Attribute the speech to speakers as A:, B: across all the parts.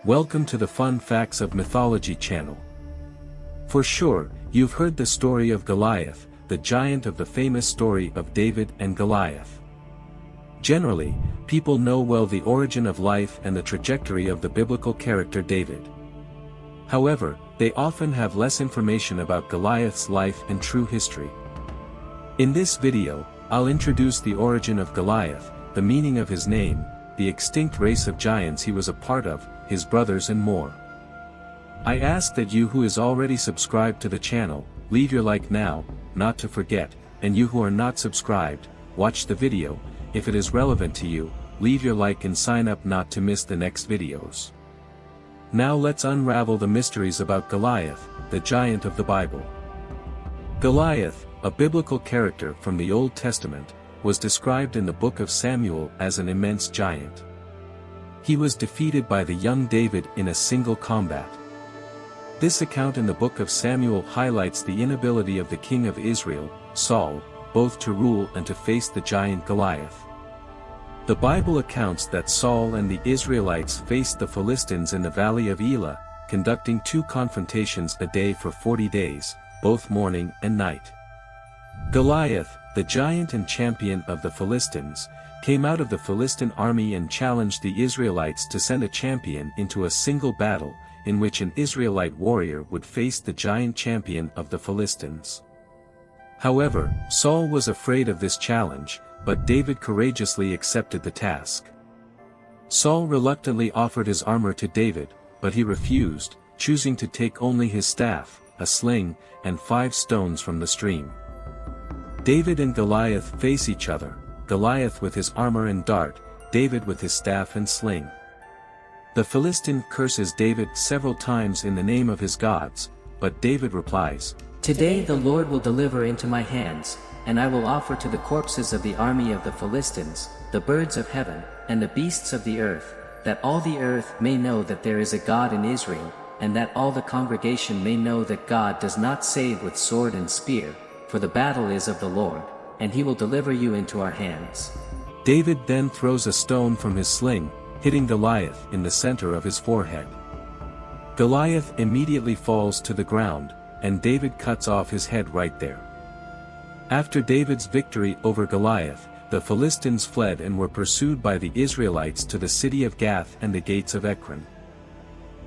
A: Welcome to the Fun Facts of Mythology channel. For sure, you've heard the story of Goliath, the giant of the famous story of David and Goliath. Generally, people know well the origin of life and the trajectory of the biblical character David. However, they often have less information about Goliath's life and true history. In this video, I'll introduce the origin of Goliath, the meaning of his name, the extinct race of giants he was a part of, his brothers and more. I ask that you who is already subscribed to the channel, leave your like now, not to forget, and you who are not subscribed, watch the video. If it is relevant to you, leave your like and sign up not to miss the next videos. Now let's unravel the mysteries about Goliath, the giant of the Bible. Goliath, a biblical character from the Old Testament, was described in the book of Samuel as an immense giant. He was defeated by the young David in a single combat. This account in the book of Samuel highlights the inability of the king of Israel, Saul, both to rule and to face the giant Goliath. The Bible accounts that Saul and the Israelites faced the Philistines in the valley of Elah, conducting 2 confrontations a day for 40 days, both morning and night. Goliath, the giant and champion of the Philistines, came out of the Philistine army and challenged the Israelites to send a champion into a single battle, in which an Israelite warrior would face the giant champion of the Philistines. However, Saul was afraid of this challenge, but David courageously accepted the task. Saul reluctantly offered his armor to David, but he refused, choosing to take only his staff, a sling, and 5 stones from the stream. David and Goliath face each other, Goliath with his armor and dart, David with his staff and sling. The Philistine curses David several times in the name of his gods, but David replies,
B: "Today the Lord will deliver into my hands, and I will offer to the corpses of the army of the Philistines, the birds of heaven, and the beasts of the earth, that all the earth may know that there is a God in Israel, and that all the congregation may know that God does not save with sword and spear, for the battle is of the Lord, and he will deliver you into our hands."
A: David then throws a stone from his sling, hitting Goliath in the center of his forehead. Goliath immediately falls to the ground, and David cuts off his head right there. After David's victory over Goliath, the Philistines fled and were pursued by the Israelites to the city of Gath and the gates of Ekron.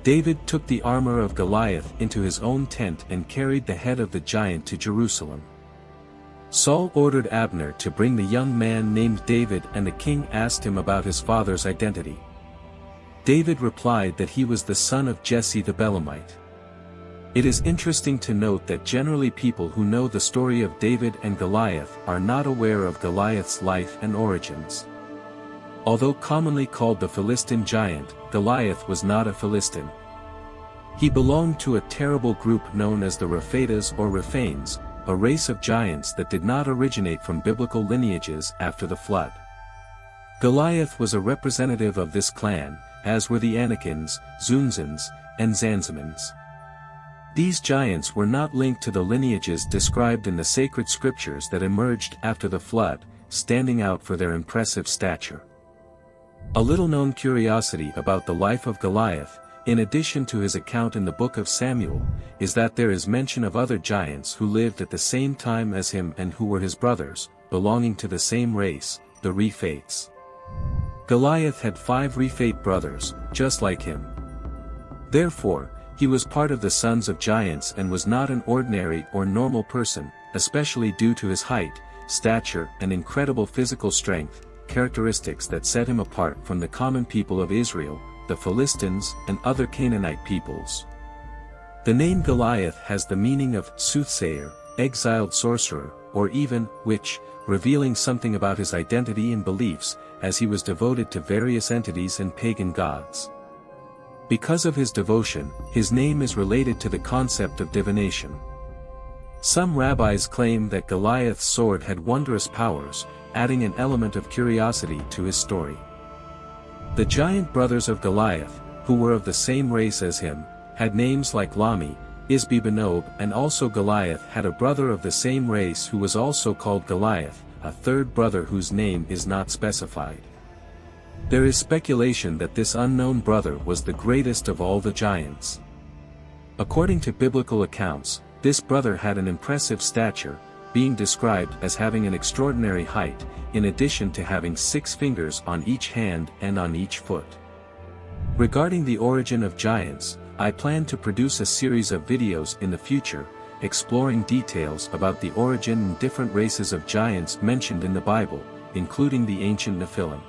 A: David took the armor of Goliath into his own tent and carried the head of the giant to Jerusalem. Saul ordered Abner to bring the young man named David, and the king asked him about his father's identity. David replied that he was the son of Jesse the Belemite. It is interesting to note that generally people who know the story of David and Goliath are not aware of Goliath's life and origins. Although commonly called the Philistine giant, Goliath was not a Philistine. He belonged to a terrible group known as the Rephatas or Rephanes, a race of giants that did not originate from biblical lineages after the flood. Goliath was a representative of this clan, as were the Anakins, Zunzans, and Zanzimans. These giants were not linked to the lineages described in the sacred scriptures that emerged after the flood, standing out for their impressive stature. A little-known curiosity about the life of Goliath, in addition to his account in the book of Samuel, is that there is mention of other giants who lived at the same time as him and who were his brothers, belonging to the same race, the Rephates. Goliath had 5 Rephate brothers, just like him. Therefore, he was part of the sons of giants and was not an ordinary or normal person, especially due to his height, stature, and incredible physical strength, characteristics that set him apart from the common people of Israel, the Philistines, and other Canaanite peoples. The name Goliath has the meaning of soothsayer, exiled sorcerer, or even witch, revealing something about his identity and beliefs, as he was devoted to various entities and pagan gods. Because of his devotion, his name is related to the concept of divination. Some rabbis claim that Goliath's sword had wondrous powers, adding an element of curiosity to his story. The giant brothers of Goliath, who were of the same race as him, had names like Lami, Isbi-Benob, and also Goliath had a brother of the same race who was also called Goliath, a third brother whose name is not specified. There is speculation that this unknown brother was the greatest of all the giants. According to biblical accounts, this brother had an impressive stature, being described as having an extraordinary height, in addition to having 6 fingers on each hand and on each foot. Regarding the origin of giants, I plan to produce a series of videos in the future, exploring details about the origin and different races of giants mentioned in the Bible, including the ancient Nephilim.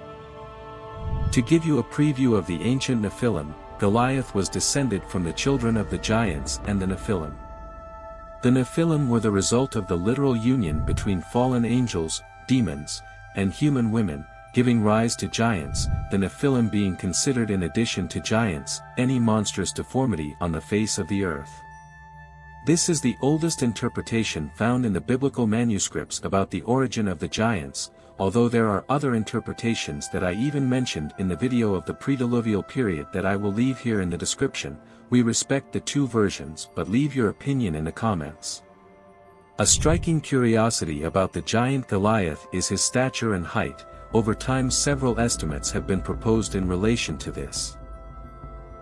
A: To give you a preview of the ancient Nephilim, Goliath was descended from the children of the giants and the Nephilim. The Nephilim were the result of the literal union between fallen angels, demons, and human women, giving rise to giants, the Nephilim being considered in addition to giants, any monstrous deformity on the face of the earth. This is the oldest interpretation found in the biblical manuscripts about the origin of the giants, although there are other interpretations that I even mentioned in the video of the pre-diluvial period that I will leave here in the description. We respect the 2 versions but leave your opinion in the comments. A striking curiosity about the giant Goliath is his stature and height. Over time several estimates have been proposed in relation to this.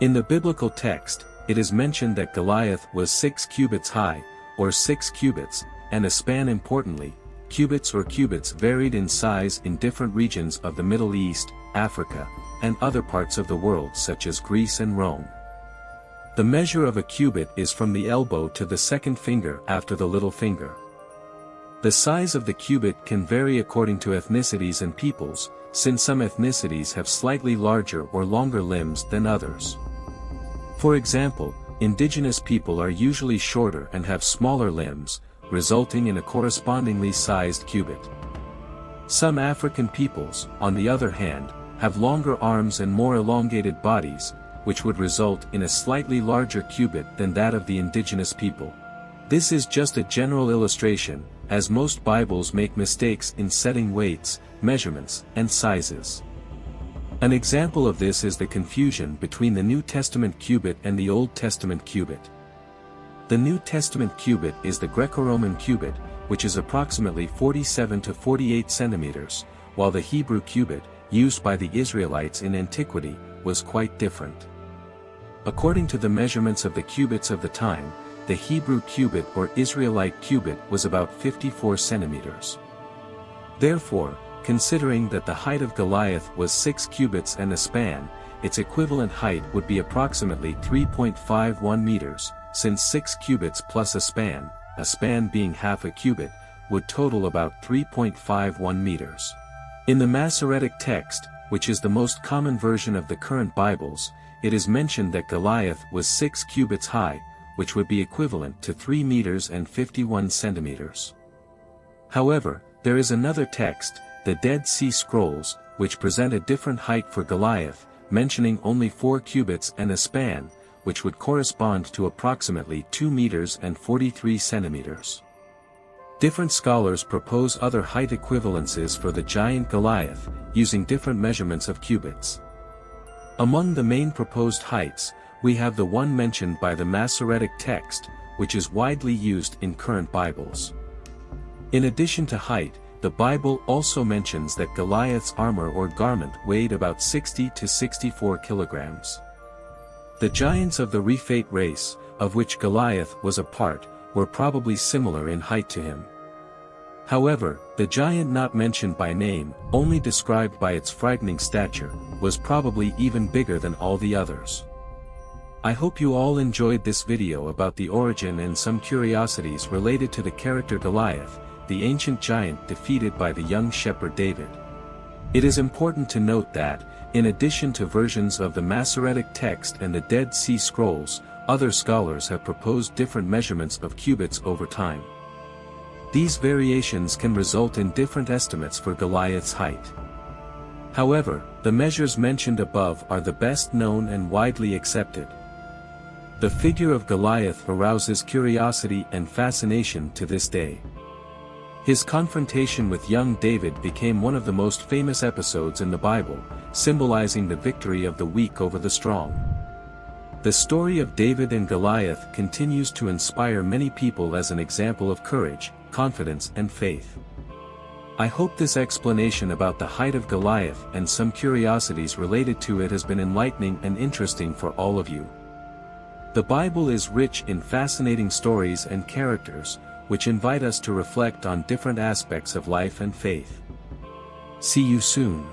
A: In the biblical text, it is mentioned that Goliath was 6 cubits high, or 6 cubits, and a span. Importantly, cubits or cubits varied in size in different regions of the Middle East, Africa, and other parts of the world such as Greece and Rome. The measure of a cubit is from the elbow to the 2nd finger after the little finger. The size of the cubit can vary according to ethnicities and peoples, since some ethnicities have slightly larger or longer limbs than others. For example, indigenous people are usually shorter and have smaller limbs, resulting in a correspondingly sized cubit. Some African peoples, on the other hand, have longer arms and more elongated bodies, which would result in a slightly larger cubit than that of the indigenous people. This is just a general illustration, as most Bibles make mistakes in setting weights, measurements, and sizes. An example of this is the confusion between the New Testament cubit and the Old Testament cubit. The New Testament cubit is the Greco-Roman cubit, which is approximately 47 to 48 centimeters, while the Hebrew cubit, used by the Israelites in antiquity, was quite different. According to the measurements of the cubits of the time, the Hebrew cubit or Israelite cubit was about 54 centimeters. Therefore, considering that the height of Goliath was 6 cubits and a span, its equivalent height would be approximately 3.51 meters, since 6 cubits plus a span being half a cubit, would total about 3.51 meters. In the Masoretic text, which is the most common version of the current Bibles, it is mentioned that Goliath was 6 cubits high, which would be equivalent to 3 meters and 51 centimeters. However, there is another text, the Dead Sea Scrolls, which present a different height for Goliath, mentioning only 4 cubits and a span, which would correspond to approximately 2 meters and 43 centimeters. Different scholars propose other height equivalences for the giant Goliath, using different measurements of cubits. Among the main proposed heights, we have the one mentioned by the Masoretic text, which is widely used in current Bibles. In addition to height, the Bible also mentions that Goliath's armor or garment weighed about 60 to 64 kilograms. The giants of the Rephate race, of which Goliath was a part, were probably similar in height to him. However, the giant not mentioned by name, only described by its frightening stature, was probably even bigger than all the others. I hope you all enjoyed this video about the origin and some curiosities related to the character Goliath, the ancient giant defeated by the young shepherd David. It is important to note that, in addition to versions of the Masoretic text and the Dead Sea Scrolls, other scholars have proposed different measurements of cubits over time. These variations can result in different estimates for Goliath's height. However, the measures mentioned above are the best known and widely accepted. The figure of Goliath arouses curiosity and fascination to this day. His confrontation with young David became one of the most famous episodes in the Bible, symbolizing the victory of the weak over the strong. The story of David and Goliath continues to inspire many people as an example of courage, confidence and faith. I hope this explanation about the height of Goliath and some curiosities related to it has been enlightening and interesting for all of you. The Bible is rich in fascinating stories and characters, which invite us to reflect on different aspects of life and faith. See you soon.